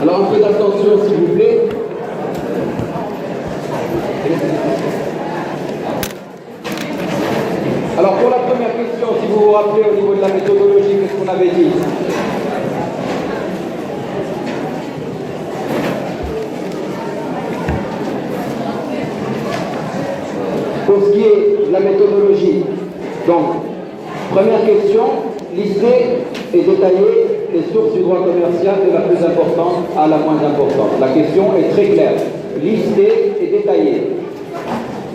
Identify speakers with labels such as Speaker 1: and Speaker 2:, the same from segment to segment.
Speaker 1: Alors un peu d'attention s'il vous plaît. Alors pour la première question, si vous vous rappelez au niveau de la méthodologie, qu'est-ce qu'on avait dit? Pour ce qui est de la méthodologie, donc, première question, lister et détailler les sources du droit commercial de la plus importante à la moins importante. La question est très claire. Lister et détailler.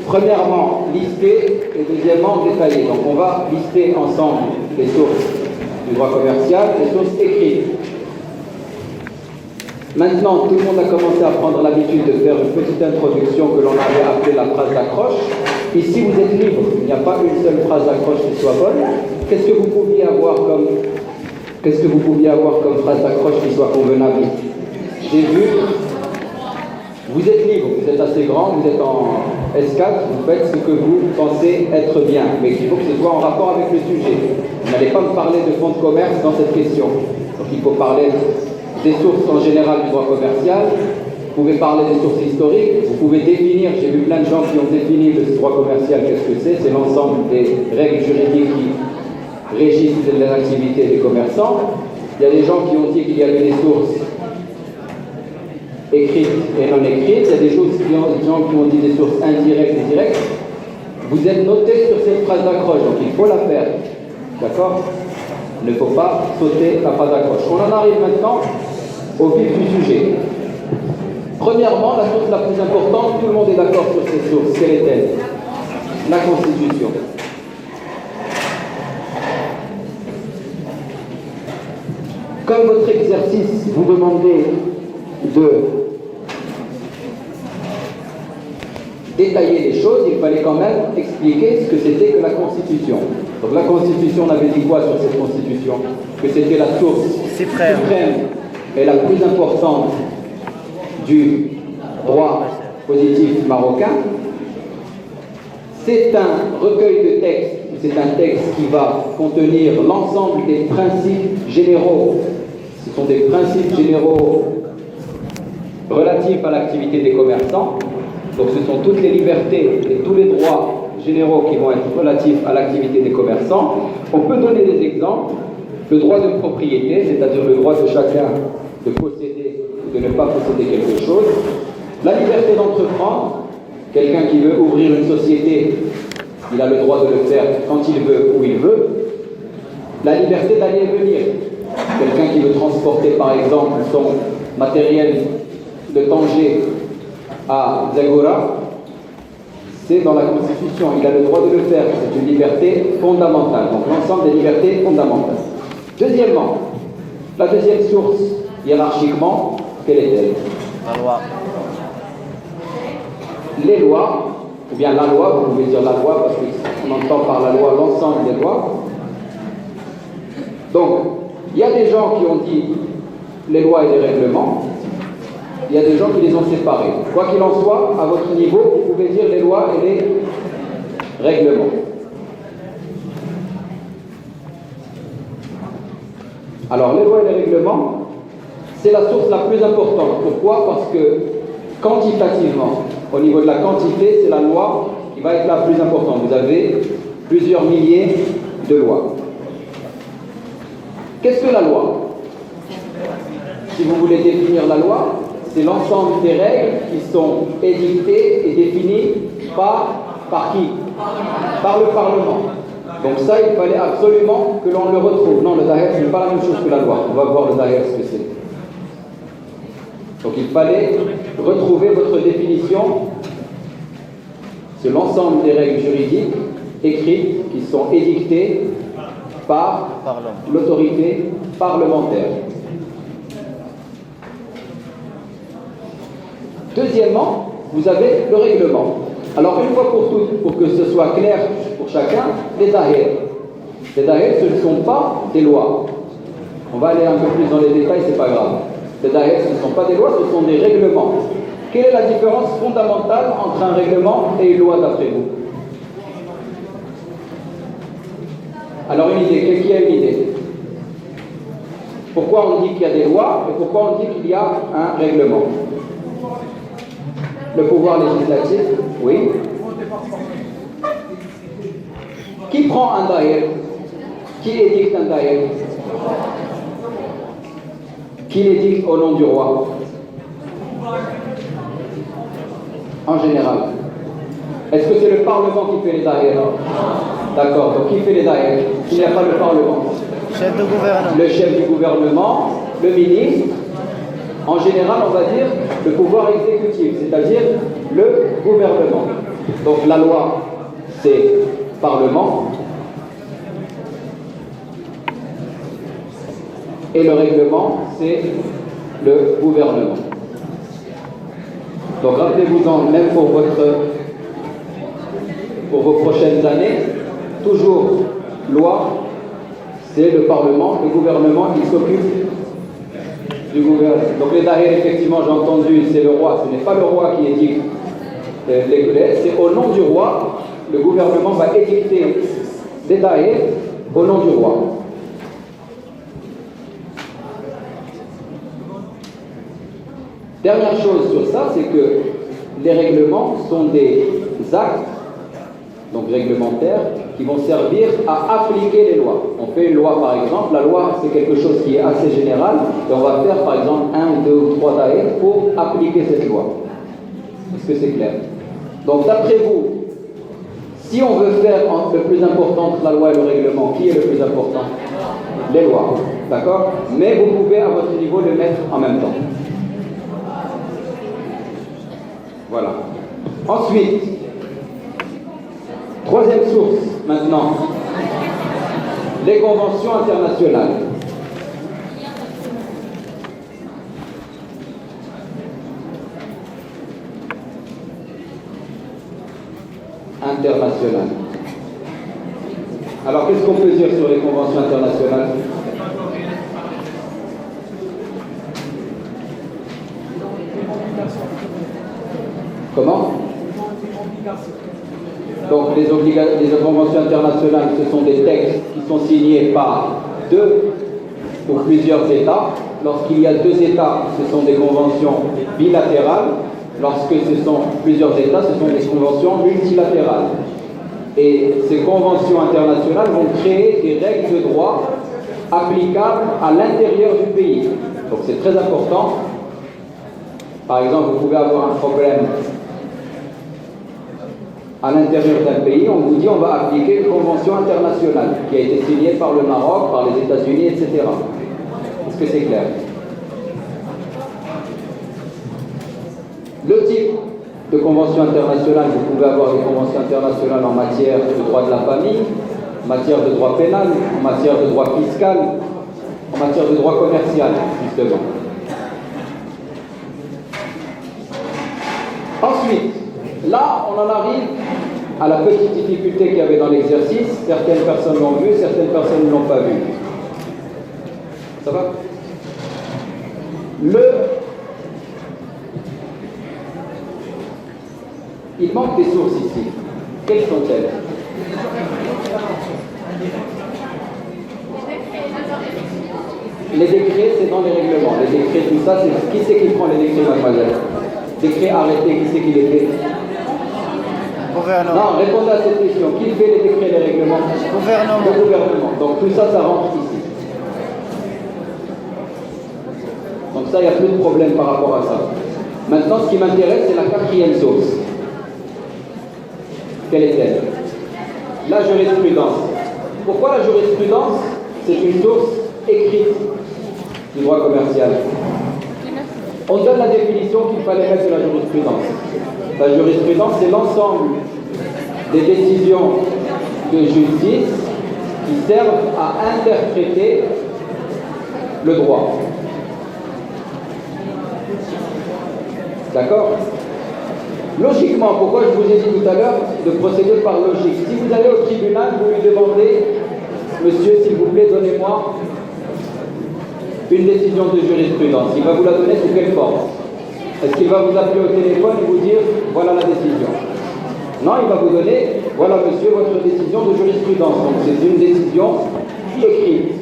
Speaker 1: Premièrement, lister et deuxièmement, détailler. Donc on va lister ensemble les sources du droit commercial, les sources écrites. Maintenant, tout le monde a commencé à prendre l'habitude de faire une petite introduction que l'on avait appelée la phrase d'accroche. Ici, vous êtes libre. Il n'y a pas une seule phrase d'accroche qui soit bonne. Qu'est-ce que vous pouviez avoir comme phrase d'accroche qui soit convenable? J'ai vu. Vous êtes libre, vous êtes assez grand, vous êtes en S4, vous faites ce que vous pensez être bien, mais il faut que ce soit en rapport avec le sujet. Vous n'allez pas me parler de fonds de commerce dans cette question. Donc il faut parler des sources en général du droit commercial, vous pouvez parler des sources historiques, vous pouvez définir, j'ai vu plein de gens qui ont défini le droit commercial, qu'est-ce que c'est l'ensemble des règles juridiques qui régissent les activités des commerçants. Il y a des gens qui ont dit qu'il y avait des sources écrites et non écrites, il y a des gens qui ont dit des sources indirectes et directes. Vous êtes noté sur cette phrase d'accroche, donc il faut la faire. D'accord? Il ne faut pas sauter la phrase d'accroche. On en arrive maintenant au vif du sujet. Premièrement, la source la plus importante, tout le monde est d'accord sur ces sources. Quelle est-elle? La Constitution. Comme votre exercice vous demandait de détailler les choses, il fallait quand même expliquer ce que c'était que la Constitution. Donc la Constitution, on avait dit quoi sur cette Constitution? Que c'était la source suprême et la plus importante du droit positif marocain. C'est un recueil de textes, c'est un texte qui va contenir l'ensemble des principes généraux. Ce sont des principes généraux relatifs à l'activité des commerçants. Donc ce sont toutes les libertés et tous les droits généraux qui vont être relatifs à l'activité des commerçants. On peut donner des exemples. Le droit de propriété, c'est-à-dire le droit de chacun de posséder ou de ne pas posséder quelque chose. La liberté d'entreprendre. Quelqu'un qui veut ouvrir une société, il a le droit de le faire quand il veut, où il veut. La liberté d'aller et venir. Quelqu'un qui veut transporter par exemple son matériel de Tanger à Zagora, c'est dans la Constitution, il a le droit de le faire, c'est une liberté fondamentale, donc l'ensemble des libertés fondamentales. Deuxièmement, la deuxième source, hiérarchiquement, quelle est-elle?
Speaker 2: La loi.
Speaker 1: Les lois, ou bien la loi, vous pouvez dire la loi parce qu'on entend par la loi l'ensemble des lois. Donc, il y a des gens qui ont dit les lois et les règlements, il y a des gens qui les ont séparés. Quoi qu'il en soit, à votre niveau, vous pouvez dire les lois et les règlements. Alors, les lois et les règlements, c'est la source la plus importante. Pourquoi? Parce que quantitativement, au niveau de la quantité, c'est la loi qui va être la plus importante. Vous avez plusieurs milliers de lois. Qu'est-ce que la loi? Si vous voulez définir la loi, c'est l'ensemble des règles qui sont édictées et définies par qui? Par le Parlement. Donc ça, il fallait absolument que l'on le retrouve. Non, le Daher, ce n'est pas la même chose que la loi. On va voir le Daher ce que c'est. Donc il fallait retrouver votre définition sur l'ensemble des règles juridiques écrites qui sont édictées par l'autorité parlementaire. Deuxièmement, vous avez le règlement. Alors une fois pour toutes, pour que ce soit clair pour chacun, les Daher. Les Daher, ce ne sont pas des lois. On va aller un peu plus dans les détails, c'est pas grave. Les Daher, ce ne sont pas des lois, ce sont des règlements. Quelle est la différence fondamentale entre un règlement et une loi d'après vous? Alors une idée, qui a une idée? Pourquoi on dit qu'il y a des lois et pourquoi on dit qu'il y a un règlement? Le pouvoir législatif, oui. Qui prend un daïr? Qui édicte un daïr? Qui l'édicte au nom du roi? En général. Est-ce que c'est le Parlement qui fait les daïrs? D'accord, donc qui fait les daïrs? S'il n'y a pas le Parlement?
Speaker 2: Chef de gouvernement.
Speaker 1: Le chef du gouvernement, le ministre, en général on va dire le pouvoir exécutif, c'est-à-dire le gouvernement. Donc la loi c'est Parlement et le règlement c'est le gouvernement. Donc rappelez-vous-en, même pour vos prochaines années, toujours loi, c'est le Parlement, le gouvernement qui s'occupe du gouvernement. Donc les daïrs, effectivement, j'ai entendu, c'est le roi, ce n'est pas le roi qui édicte les lois, c'est au nom du roi, le gouvernement va édicter des daïrs au nom du roi. Dernière chose sur ça, c'est que les règlements sont des actes, donc réglementaires, qui vont servir à appliquer les lois. On fait une loi par exemple, la loi c'est quelque chose qui est assez général, et on va faire par exemple 1, 2 ou 3 daïrs pour appliquer cette loi. Est-ce que c'est clair? Donc d'après vous, si on veut faire le plus important entre la loi et le règlement, qui est le plus important? Les lois, d'accord? Mais vous pouvez à votre niveau le mettre en même temps. Voilà. Ensuite, troisième source maintenant, les conventions internationales. Internationales. Alors qu'est-ce qu'on peut dire sur les conventions internationales? Comment? Donc les conventions internationales, ce sont des textes qui sont signés par 2 ou plusieurs États. Lorsqu'il y a 2 États, ce sont des conventions bilatérales. Lorsque ce sont plusieurs États, ce sont des conventions multilatérales. Et ces conventions internationales vont créer des règles de droit applicables à l'intérieur du pays. Donc c'est très important. Par exemple, vous pouvez avoir un problème à l'intérieur d'un pays, on vous dit on va appliquer une convention internationale qui a été signée par le Maroc, par les États-Unis, etc. Est-ce que c'est clair? Le type de convention internationale, vous pouvez avoir des conventions internationales en matière de droit de la famille, en matière de droit pénal, en matière de droit fiscal, en matière de droit commercial, justement. Ensuite, là, on en arrive à la petite difficulté qu'il y avait dans l'exercice. Certaines personnes l'ont vu, certaines personnes ne l'ont pas vu. Ça va? Il manque des sources ici. Quelles sont-elles? Les décrets, c'est dans les règlements. Les décrets, tout ça, c'est qui c'est qui prend les décrets, mademoiselle? Décrets arrêtés, qui c'est qui les fait?
Speaker 2: Gouvernement.
Speaker 1: Non, répondez à cette question. Qui fait les décrets et les règlements?
Speaker 2: Gouvernement.
Speaker 1: Le gouvernement. Donc tout ça, ça rentre ici. Donc ça, il n'y a plus de problème par rapport à ça. Maintenant, ce qui m'intéresse, c'est la 4e source. Quelle est-elle? La jurisprudence. Pourquoi la jurisprudence? C'est une source écrite du droit commercial. On donne la définition qu'il fallait mettre de la jurisprudence. La jurisprudence, c'est l'ensemble des décisions de justice qui servent à interpréter le droit. D'accord? Logiquement, pourquoi je vous ai dit tout à l'heure de procéder par logique? Si vous allez au tribunal, vous lui demandez, monsieur, s'il vous plaît, donnez-moi une décision de jurisprudence. Il va vous la donner sous quelle forme? Est-ce qu'il va vous appeler au téléphone et vous dire, voilà la décision? Non, il va vous donner, voilà monsieur, votre décision de jurisprudence. Donc c'est une décision écrite.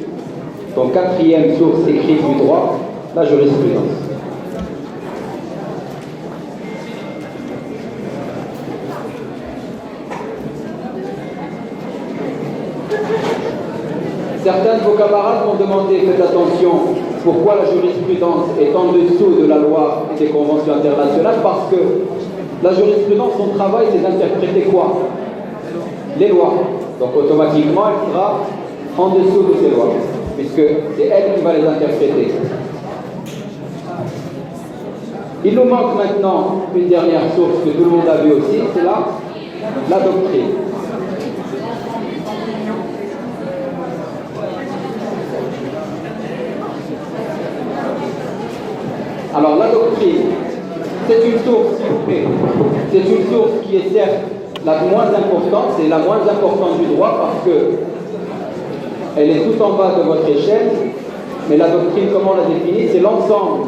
Speaker 1: comme quatrième source écrite du droit, la jurisprudence. Certains de vos camarades m'ont demandé, faites attention, pourquoi la jurisprudence est en dessous de la loi et des conventions internationales, parce que la jurisprudence, son travail, c'est d'interpréter quoi? Les lois. Donc automatiquement, elle sera en dessous de ces lois, puisque c'est elle qui va les interpréter. Il nous manque maintenant une dernière source que tout le monde a vue aussi, c'est la doctrine. Alors la doctrine, c'est une source, s'il vous plaît, c'est une source qui est certes la moins importante, c'est la moins importante du droit parce que elle est tout en bas de votre échelle, mais la doctrine, comment on la définit, c'est l'ensemble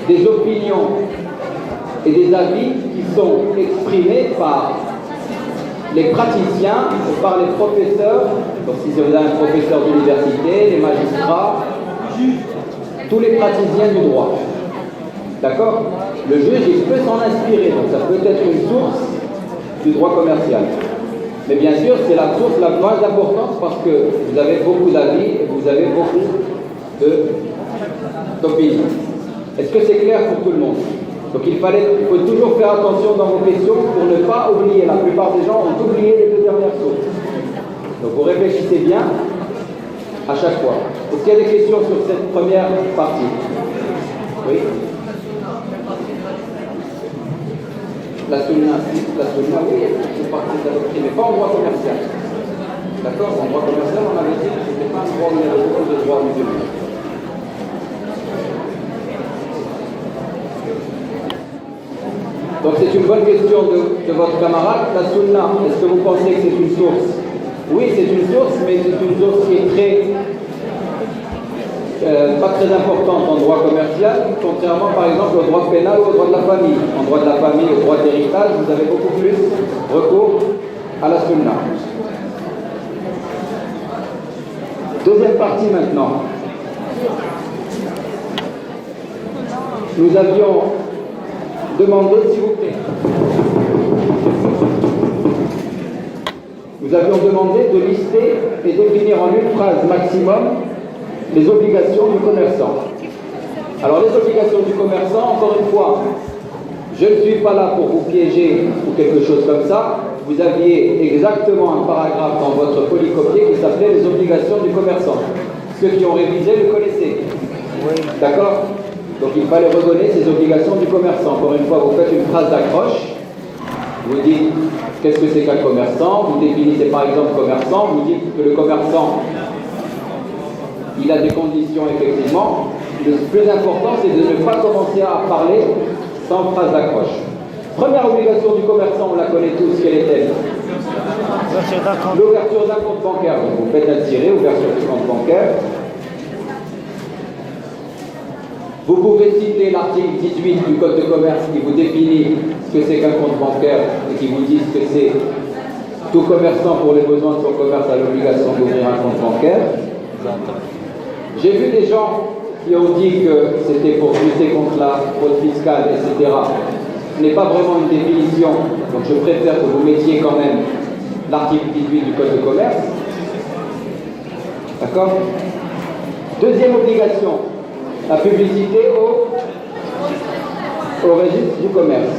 Speaker 1: des opinions et des avis qui sont exprimés par les praticiens, par les professeurs, donc si vous avez un professeur d'université, les magistrats, tous les praticiens du droit. D'accord? Le juge, il peut s'en inspirer, donc ça peut être une source du droit commercial. Mais bien sûr, c'est la source la moins importante parce que vous avez beaucoup d'avis et vous avez beaucoup d'opinions. Est-ce que c'est clair pour tout le monde? Donc il faut toujours faire attention dans vos questions pour ne pas oublier. La plupart des gens ont oublié les deux dernières sources. Donc vous réfléchissez bien à chaque fois. Est-ce qu'il y a des questions sur cette première partie? Oui? La sunna, oui, c'est partie de la doctrine, mais pas en droit commercial. D'accord? En droit commercial, on avait dit que ce n'était pas un droit où il y avait beaucoup de droits musulmans. Donc c'est une bonne question de votre camarade. La sunna, est-ce que vous pensez que c'est une source? Oui, c'est une source, mais c'est une source qui est pas très importante en droit commercial, contrairement par exemple au droit pénal ou au droit de la famille. En droit de la famille, au droit d'héritage, vous avez beaucoup plus recours à la sunna. Deuxième partie maintenant. Nous avions demandé, s'il vous plaît, nous avions demandé de lister et définir en une phrase maximum les obligations du commerçant. Alors les obligations du commerçant, encore une fois, je ne suis pas là pour vous piéger ou quelque chose comme ça. Vous aviez exactement un paragraphe dans votre polycopier qui s'appelait les obligations du commerçant. Ceux qui ont révisé le connaissaient. Oui. D'accord? Donc il fallait redonner ces obligations du commerçant. Encore une fois, vous faites une phrase d'accroche. Vous dites qu'est-ce que c'est qu'un commerçant. Vous définissez par exemple commerçant. Vous dites que le commerçant, il a des conditions effectivement. Le plus important, c'est de ne pas commencer à parler sans phrase d'accroche. Première obligation du commerçant, on la connaît tous, quelle est-elle? L'ouverture d'un compte bancaire. Donc vous faites un tiré, ouverture du compte bancaire. Vous pouvez citer l'article 18 du Code de commerce qui vous définit ce que c'est qu'un compte bancaire et qui vous dit que c'est tout commerçant pour les besoins de son commerce a l'obligation d'ouvrir un compte bancaire. J'ai vu des gens qui ont dit que c'était pour lutter contre la fraude fiscale, etc. Ce n'est pas vraiment une définition, donc je préfère que vous mettiez quand même l'article 18 du Code de commerce. D'accord? Deuxième obligation, la publicité au registre du commerce.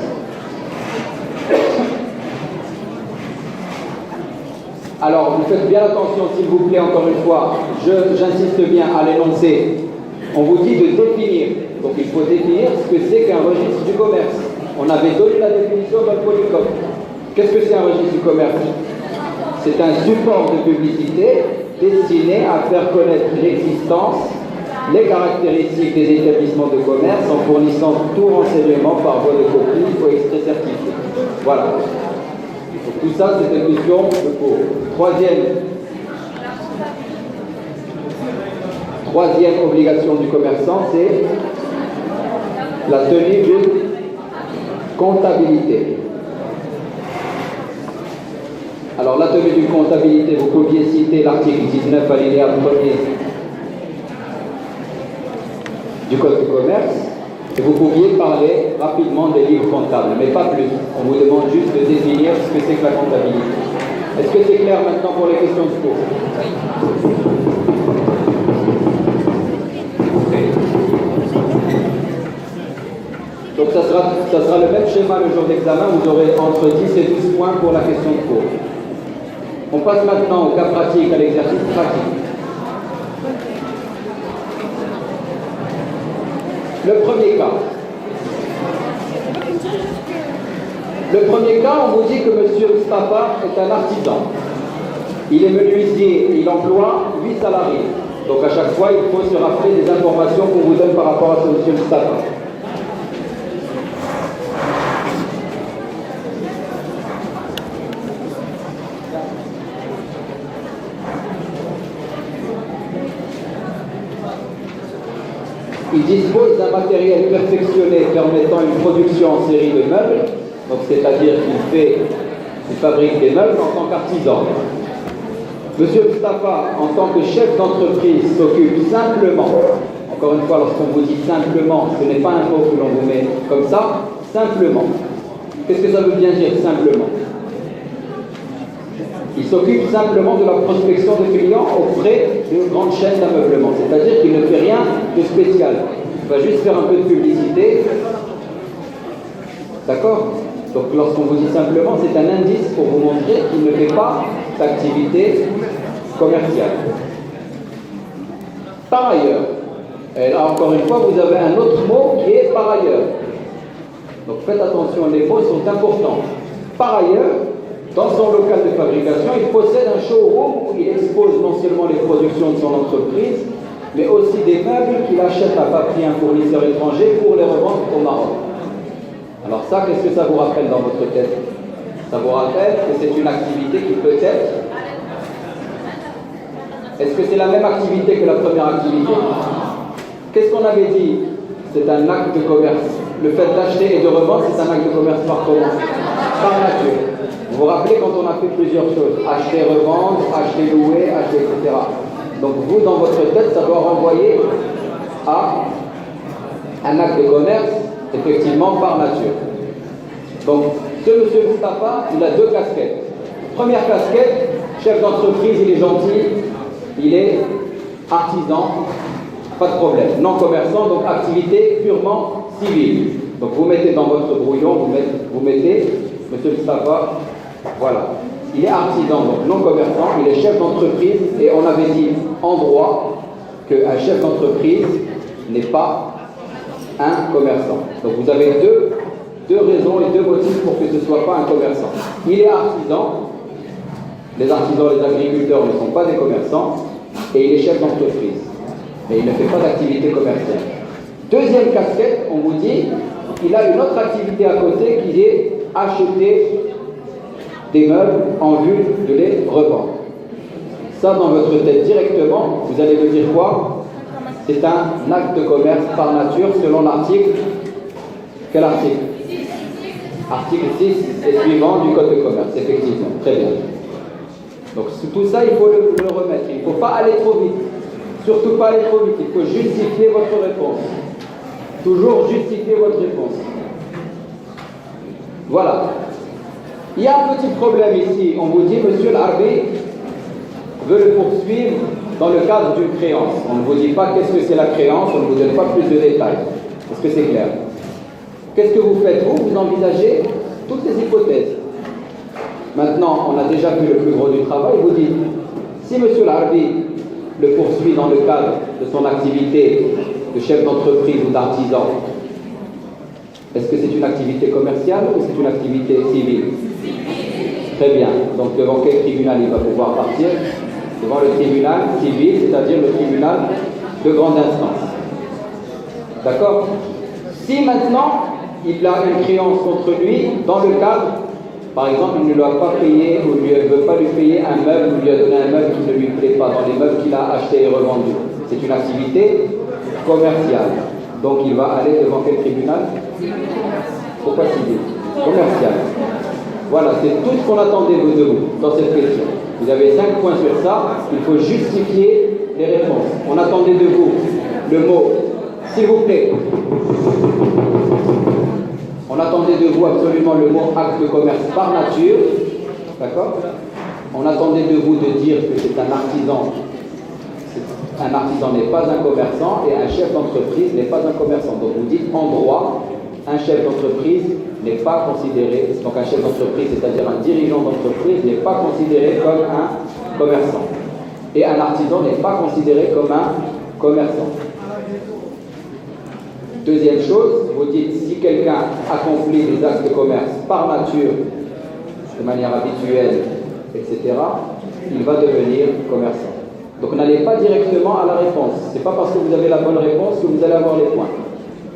Speaker 1: Alors, vous faites bien attention, s'il vous plaît, encore une fois, j'insiste bien à l'énoncé. On vous dit de définir. Donc, il faut définir ce que c'est qu'un registre du commerce. On avait donné la définition dans le polycop. Qu'est-ce que c'est un registre du commerce? C'est un support de publicité destiné à faire connaître l'existence, les caractéristiques des établissements de commerce en fournissant tout renseignement par voie de copie ou extrait certifié. Voilà. Donc, tout ça, c'est une question de cours. Troisième obligation du commerçant, c'est la tenue d'une comptabilité. Alors, la tenue d'une comptabilité, vous pouviez citer l'article 19 alinéa 1er du Code de commerce et vous pouviez parler rapidement des livres comptables, mais pas plus. On vous demande juste de définir ce que c'est que la comptabilité. Est-ce que c'est clair maintenant pour les questions de cours? Donc ça sera le même schéma le jour d'examen, vous aurez entre 10 et 12 points pour la question de cours. On passe maintenant au cas pratique, à l'exercice pratique. Le premier cas. Le premier cas, on vous dit que M. Mustafa est un artisan. Il est menuisier et il emploie 8 salariés. Donc à chaque fois, il faut se rappeler des informations qu'on vous donne par rapport à ce M. Mustafa. Il dispose d'un matériel perfectionné permettant une production en série de meubles, donc c'est-à-dire qu'il fabrique des meubles en tant qu'artisan. Monsieur Mustafa, en tant que chef d'entreprise, s'occupe simplement, encore une fois, lorsqu'on vous dit simplement, ce n'est pas un mot que l'on vous met comme ça, simplement. Qu'est-ce que ça veut bien dire simplement? Il s'occupe simplement de la prospection de clients auprès d'une grande chaîne d'ameublement. C'est-à-dire qu'il ne fait rien de spécial. Il va juste faire un peu de publicité. D'accord? Donc lorsqu'on vous dit simplement, c'est un indice pour vous montrer qu'il ne fait pas d'activité commerciale. Par ailleurs, et là encore une fois, vous avez un autre mot qui est par ailleurs. Donc faites attention, les mots sont importants. Par ailleurs, dans son local de fabrication, il possède un showroom où il expose non seulement les productions de son entreprise, mais aussi des meubles qu'il achète à bas prix à un fournisseur étranger pour les revendre au Maroc. Alors ça, qu'est-ce que ça vous rappelle dans votre tête? Ça vous rappelle que c'est une activité qui peut être... Est-ce que c'est la même activité que la première activité? Qu'est-ce qu'on avait dit? C'est un acte de commerce. Le fait d'acheter et de revendre, c'est un acte de commerce par comment? Par nature. Vous vous rappelez quand on a fait plusieurs choses, acheter, revendre, acheter, louer, acheter, etc. Donc vous, dans votre tête, ça doit renvoyer à un acte de commerce, effectivement, par nature. Donc, ce monsieur Mustafa, il a deux casquettes. Première casquette, chef d'entreprise, il est gentil, il est artisan, pas de problème. Non commerçant, donc activité purement civile. Donc vous mettez dans votre brouillon, vous mettez monsieur Mustafa. Voilà. Il est artisan, donc non commerçant, il est chef d'entreprise et on avait dit en droit qu'un chef d'entreprise n'est pas un commerçant. Donc vous avez deux raisons et deux motifs pour que ce ne soit pas un commerçant. Il est artisan, les artisans, les agriculteurs ne sont pas des commerçants, et il est chef d'entreprise. Mais il ne fait pas d'activité commerciale. Deuxième casquette, on vous dit, il a une autre activité à côté qui est acheter des meubles en vue de les revendre. Ça, dans votre tête directement, vous allez me dire quoi? C'est un acte de commerce par nature selon l'article. Quel article? Article 6 et suivant du Code de commerce, effectivement. Très bien. Donc tout ça, il faut le remettre. Il ne faut pas aller trop vite. Surtout pas aller trop vite. Il faut justifier votre réponse. Toujours justifier votre réponse. Voilà. Il y a un petit problème ici. On vous dit, monsieur l'Arbi veut le poursuivre dans le cadre d'une créance. On ne vous dit pas qu'est-ce que c'est la créance, on ne vous donne pas plus de détails. Est-ce que c'est clair? Qu'est-ce que vous faites? Vous envisagez toutes les hypothèses. Maintenant, on a déjà vu le plus gros du travail. Vous dites, si monsieur l'Arbi le poursuit dans le cadre de son activité de chef d'entreprise ou d'artisan, est-ce que c'est une activité commerciale ou c'est une activité civile? Très bien. Donc devant quel tribunal il va pouvoir partir? Devant le tribunal civil, c'est-à-dire le tribunal de grande instance. D'accord? Si maintenant il a une créance contre lui dans le cadre, par exemple, il ne doit pas payer ou il ne veut pas lui payer un meuble ou lui a donné un meuble qui ne lui plaît pas, dans les meubles qu'il a achetés et revendus. C'est une activité commerciale. Donc il va aller devant quel tribunal? Pourquoi civil? Commercial. Voilà, c'est tout ce qu'on attendait de vous dans cette question. Vous avez 5 points sur ça, il faut justifier les réponses. On attendait de vous le mot S'il vous plaît, on attendait de vous absolument le mot acte de commerce par nature, d'accord? On attendait de vous de dire que c'est un artisan. Un artisan n'est pas un commerçant et un chef d'entreprise n'est pas un commerçant. Donc vous dites en droit, un chef d'entreprise n'est pas considéré, donc un chef d'entreprise, c'est-à-dire un dirigeant d'entreprise, n'est pas considéré comme un commerçant. Et un artisan n'est pas considéré comme un commerçant. Deuxième chose, vous dites si quelqu'un accomplit des actes de commerce par nature, de manière habituelle, etc., il va devenir commerçant. Donc n'allez pas directement à la réponse. Ce n'est pas parce que vous avez la bonne réponse que vous allez avoir les points.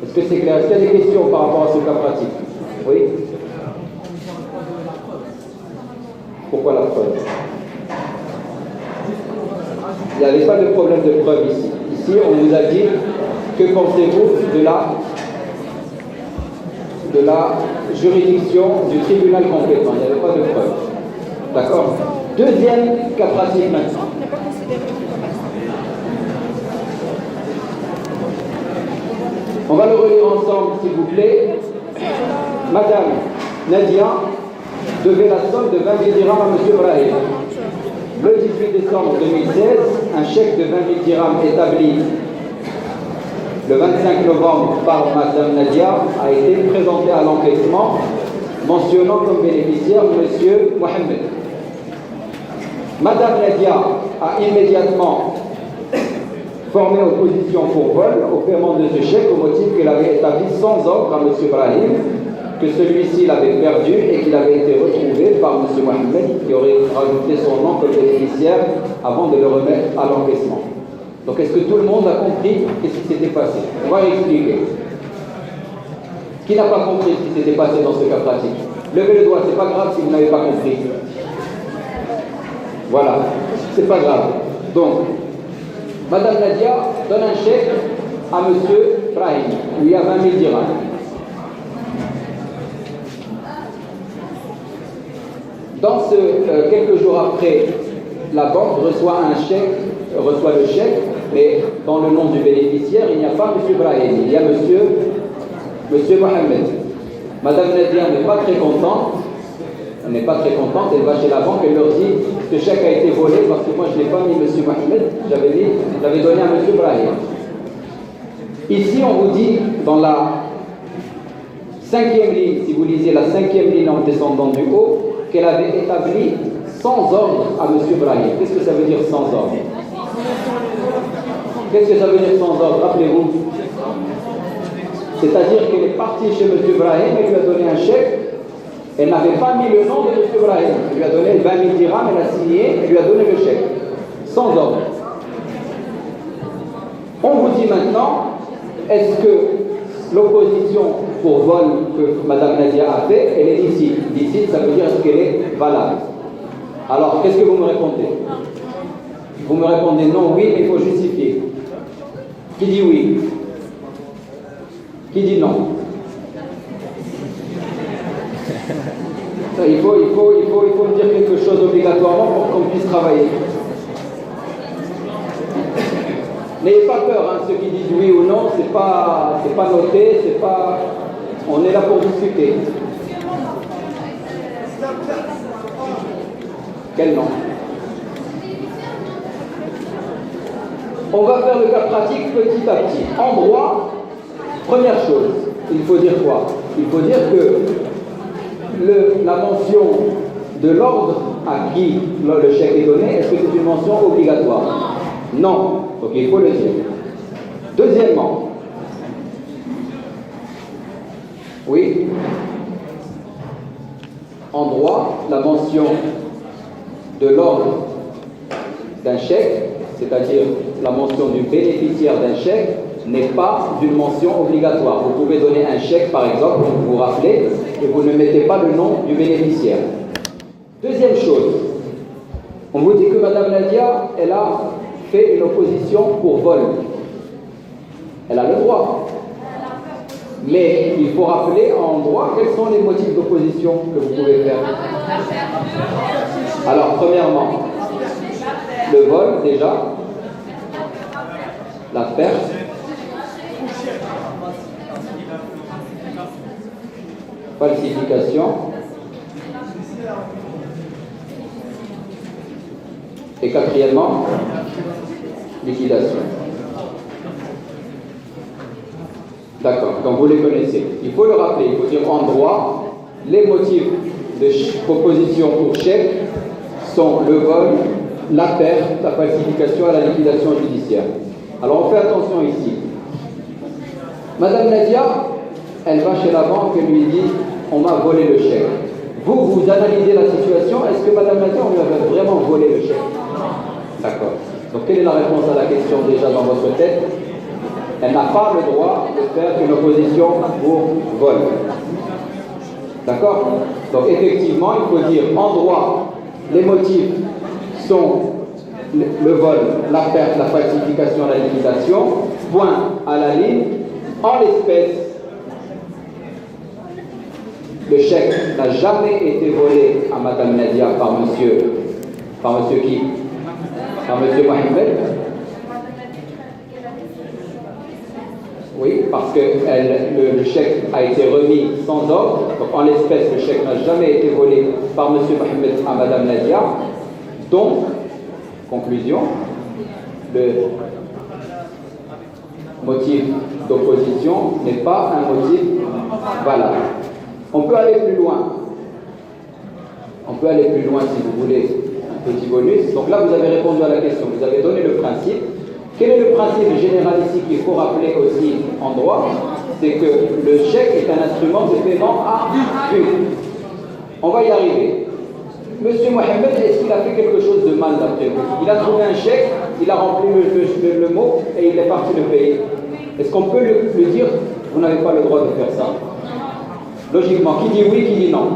Speaker 1: Est-ce que c'est clair? Est-ce qu'il y a des questions par rapport à ce cas pratique? Oui? Pourquoi la preuve? Il n'y avait pas de problème de preuve ici. Ici, on vous a dit, que pensez-vous de la juridiction du tribunal compétent? Il n'y avait pas de preuve. D'accord? Deuxième cas pratique maintenant. On va le relire ensemble, s'il vous plaît. Madame Nadia devait la somme de 20 000 dirhams à M. Brahim. Le 18 décembre 2016, un chèque de 20 000 dirhams établi le 25 novembre par Madame Nadia a été présenté à l'encaissement, mentionnant comme bénéficiaire M. Mohamed. Madame Nadia a immédiatement formé opposition pour vol au paiement de ce chèque au motif qu'elle avait établi sans ordre à M. Brahim, que celui-ci l'avait perdu et qu'il avait été retrouvé par M. Mohamed qui aurait rajouté son nom comme bénéficiaire avant de le remettre à l'encaissement. Donc est-ce que tout le monde a compris ce qui s'était passé? On va expliquer. Qui n'a pas compris ce qui s'était passé dans ce cas pratique? Levez le doigt, c'est pas grave si vous n'avez pas compris. Voilà, c'est pas grave. Donc, Madame Nadia donne un chèque à M. Brahim, où il y a 20 000 dirhams. Dans quelques jours après, la banque reçoit le chèque, mais dans le nom du bénéficiaire, il n'y a pas M. Brahim, il y a M. Mohamed. Madame Nadia n'est pas très contente. Elle n'est pas très contente, elle va chez la banque, elle leur dit ce chèque a été volé parce que moi je n'ai pas mis M. Mohamed, j'avais donné à M. Brahim. Ici on vous dit dans la 5e ligne, si vous lisez la 5e ligne en descendant du haut, qu'elle avait établi sans ordre à M. Brahim. Qu'est-ce que ça veut dire sans ordre? Qu'est-ce que ça veut dire sans ordre? Rappelez-vous. C'est-à-dire qu'elle est partie chez M. Brahim, elle lui a donné un chèque. Elle n'avait pas mis le nom de M. Brahim. Elle lui a donné 20 000 dirhams, elle a signé, elle lui a donné le chèque. Sans ordre. On vous dit maintenant, est-ce que l'opposition pour vol que Mme Nadia a fait, elle est licite? Licite, ça veut dire qu'elle est valable. Alors, qu'est-ce que vous me répondez? Vous me répondez non, oui, mais il faut justifier. Qui dit oui? Qui dit non? Il faut me dire quelque chose obligatoirement pour qu'on puisse travailler. N'ayez pas peur, hein, ceux qui disent oui ou non, c'est pas noté, on est là pour discuter. Quel nom? On va faire le cas pratique petit à petit. En droit, première chose, il faut dire quoi? Il faut dire que la mention de l'ordre à qui le chèque est donné, est-ce que c'est une mention obligatoire? Non. Donc il faut le dire. Deuxièmement, oui, en droit, la mention de l'ordre d'un chèque, c'est-à-dire la mention du bénéficiaire d'un chèque, n'est pas une mention obligatoire. Vous pouvez donner un chèque, par exemple, vous vous rappelez, et vous ne mettez pas le nom du bénéficiaire. Deuxième chose, on vous dit que Mme Nadia, elle a fait une opposition pour vol. Elle a le droit. Mais il faut rappeler en droit quels sont les motifs d'opposition que vous pouvez faire. Alors, premièrement, le vol, déjà, la perte, falsification et quatrièmement, liquidation. D'accord, donc vous les connaissez. Il faut le rappeler, il faut dire en droit, les motifs de proposition pour chèque sont le vol, la perte, la falsification et la liquidation judiciaire. Alors on fait attention ici. Madame Nadia, elle va chez la banque et lui dit « on m'a volé le chèque ». Vous analysez la situation, est-ce que Madame Nadia, on lui avait vraiment volé le chèque? D'accord. Donc quelle est la réponse à la question déjà dans votre tête? Elle n'a pas le droit de faire une opposition pour vol. D'accord? Donc effectivement, il faut dire en droit, les motifs sont le vol, la perte, la falsification, la liquidation, point à la ligne. En l'espèce, le chèque n'a jamais été volé à Madame Nadia par monsieur qui? Par monsieur Mohamed. Oui, parce que le chèque a été remis sans ordre. Donc en l'espèce, le chèque n'a jamais été volé par monsieur Mohamed à Madame Nadia. Donc, conclusion, le motif d'opposition n'est pas un motif valable. On peut aller plus loin. On peut aller plus loin si vous voulez. Un petit bonus. Donc là, vous avez répondu à la question. Vous avez donné le principe. Quel est le principe général ici qu'il faut rappeler aussi en droit? C'est que le chèque est un instrument de paiement à vue. On va y arriver. Monsieur Mohamed, est-ce qu'il a fait quelque chose de mal d'après vous? Il a trouvé un chèque, il a rempli le mot et il est parti le payer. Est-ce qu'on peut lui dire, vous n'avez pas le droit de faire ça? Logiquement, qui dit oui, qui dit non?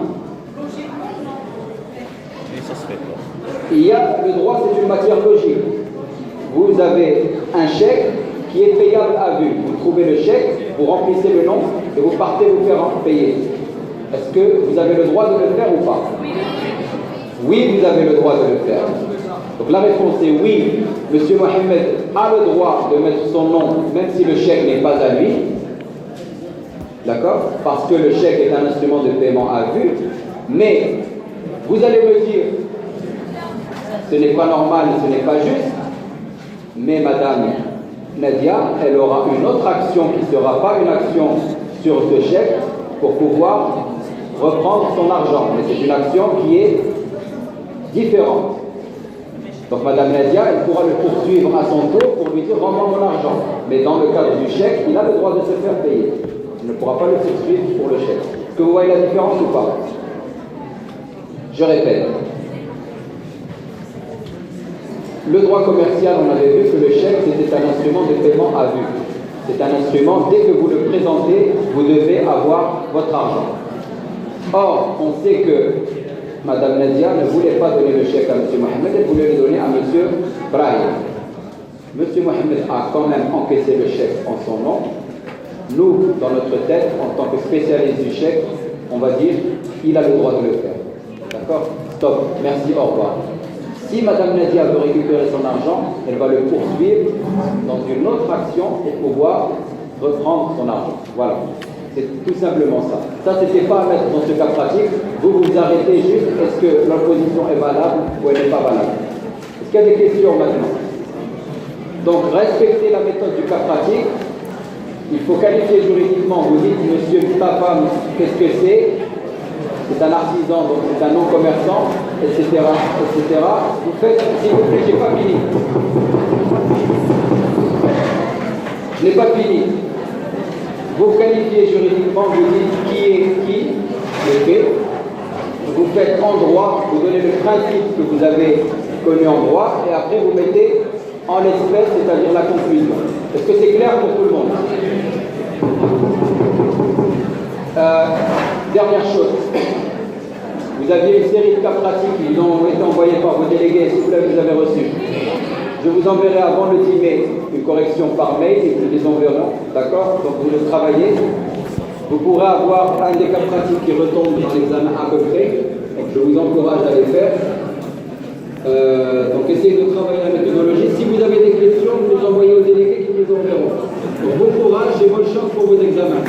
Speaker 1: Il y a le droit, c'est une matière logique. Vous avez un chèque qui est payable à vue. Vous trouvez le chèque, vous remplissez le nom et vous partez vous faire payer. Est-ce que vous avez le droit de le faire ou pas? Oui, vous avez le droit de le faire. Donc la réponse est oui. Monsieur Mohamed a le droit de mettre son nom, même si le chèque n'est pas à lui. D'accord? Parce que le chèque est un instrument de paiement à vue. Mais vous allez me dire, ce n'est pas normal, ce n'est pas juste. Mais Madame Nadia, elle aura une autre action qui ne sera pas une action sur ce chèque pour pouvoir reprendre son argent. Mais c'est une action qui est différente. Donc Madame Nadia, elle pourra le poursuivre à son tour pour lui dire rends-moi mon argent. Mais dans le cadre du chèque, il a le droit de se faire payer. Il ne pourra pas le poursuivre pour le chèque. Est-ce que vous voyez la différence ou pas? Je répète. Le droit commercial, on avait vu que le chèque, c'était un instrument de paiement à vue. C'est un instrument, dès que vous le présentez, vous devez avoir votre argent. Or, on sait que Madame Nadia ne voulait pas donner le chèque à M. Mohamed, elle voulait le donner à M. Brahim. M. Mohamed a quand même encaissé le chèque en son nom. Nous, dans notre tête, en tant que spécialiste du chèque, on va dire il a le droit de le faire. D'accord? Stop. Merci, au revoir. Si Madame Nadia veut récupérer son argent, elle va le poursuivre dans une autre action pour pouvoir reprendre son argent. Voilà. C'est tout simplement ça. Ça, c'était pas à mettre dans ce cas pratique. Vous vous arrêtez juste, est-ce que l'opposition est valable ou elle n'est pas valable? Est-ce qu'il y a des questions maintenant? Donc, respectez la méthode du cas pratique. Il faut qualifier juridiquement. Vous dites, monsieur, ta femme, qu'est-ce que c'est? C'est un artisan, donc c'est un non-commerçant, etc., etc. Vous faites, s'il vous plaît, j'ai pas fini. Je n'ai pas fini. Vous qualifiez juridiquement, vous dites qui est qui, le fait. Vous faites en droit, vous donnez le principe que vous avez connu en droit, et après vous mettez en l'espèce, c'est-à-dire la conclusion. Est-ce que c'est clair pour tout le monde? Dernière chose, vous aviez une série de cas pratiques qui ont été envoyés par vos délégués, si vous les avez reçus. Je vous enverrai avant le 10 mai une correction par mail et vous les enverrons, d'accord? Donc vous le travaillez. Vous pourrez avoir un des cas pratiques qui retombe dans l'examen à peu près, donc je vous encourage à les faire. Donc essayez de travailler la méthodologie. Si vous avez des questions, vous les envoyez aux délégués qui les enverront. Donc bon courage et bonne chance pour vos examens.